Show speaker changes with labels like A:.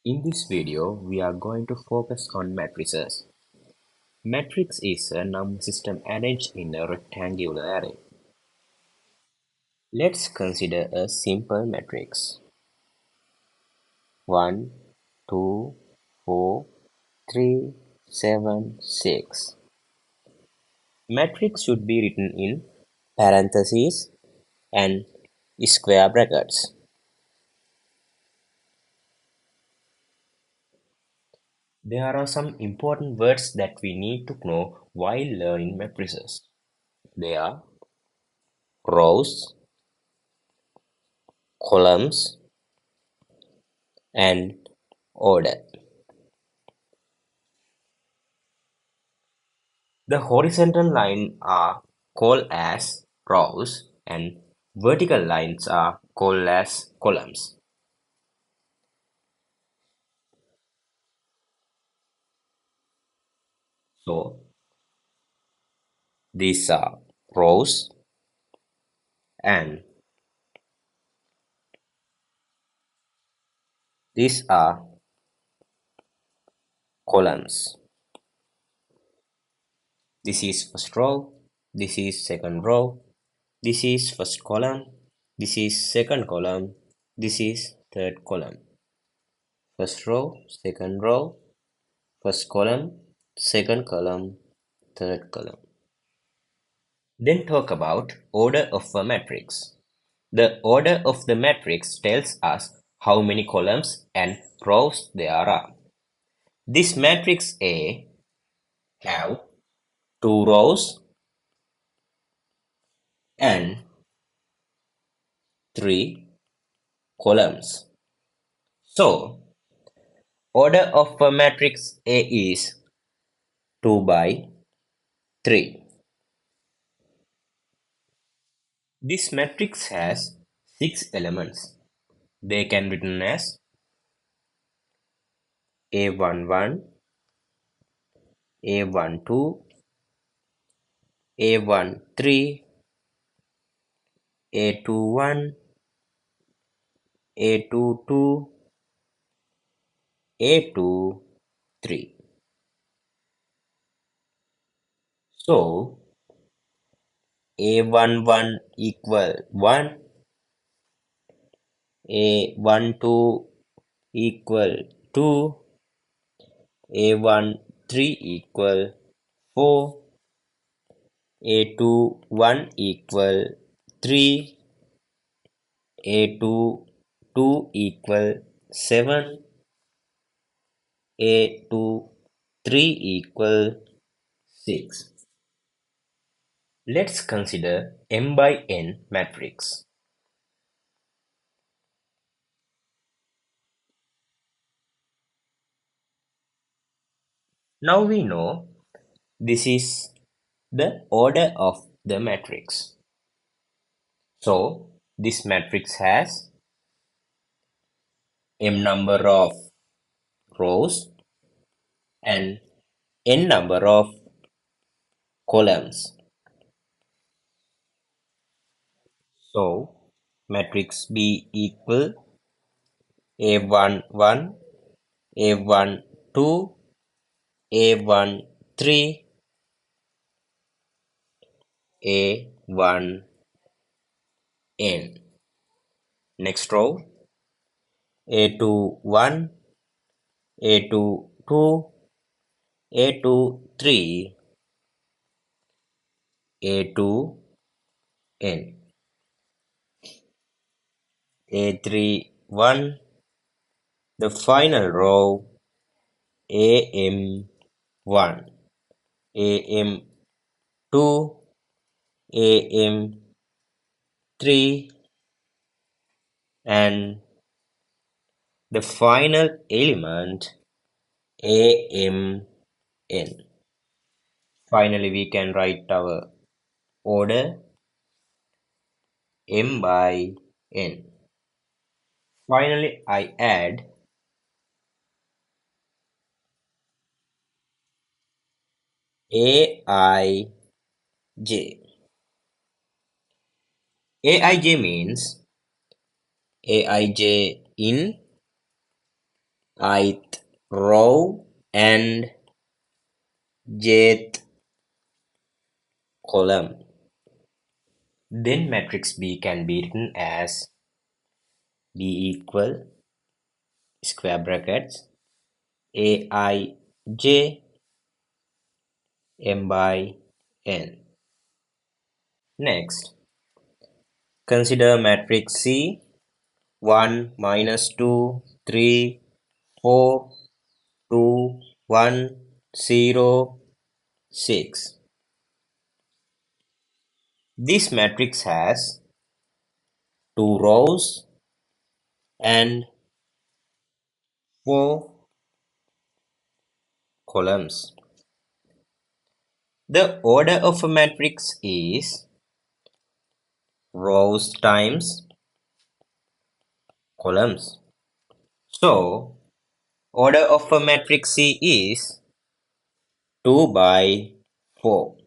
A: In this video, we are going to focus on matrices. Matrix is a number system arranged in a rectangular array. Let's consider a simple matrix. 1, 2, 4, 3, 7, 6. Matrix should be written in parentheses and square brackets. There are some important words that we need to know while learning matrices. They are rows, columns, and order. The horizontal lines are called as rows and vertical lines are called as columns. So these are rows and these are columns. This is first row, this is second row, this is first column, this is second column, this is third column. First row, second row, first column, second column, third column. Then talk about order of a matrix. The order of the matrix tells us how many columns and rows there are. This matrix A have 2 rows and 3 columns. So, order of a matrix A is 2 by 3. This matrix has 6 elements. They can be written as A11, A12, A13, A21, A22, A23. So A11 equal 1, A12 equal 2, A13 equal 4, A21 equal 3, A22 equal 7, A23 equal 6. Let's consider m by n matrix. Now we know this is the order of the matrix. So this matrix has m number of rows and n number of columns. So matrix B equal A11, A12, A13, A1n. Next row A21, A22, A23, A2n. A31, the final row AM1, AM2, AM3, and the final element AMN. Finally, we can write our order m by n. Finally, I add Aij. Aij means Aij in, ith row and jth column. Then matrix B can be written as B equal square brackets Aij m by n. Next, consider matrix C 1 minus 2 3 4 2 1 0 6. This matrix has 2 rows and 4 columns. The order of a matrix is rows times columns. So, order of a matrix C is 2 by 4.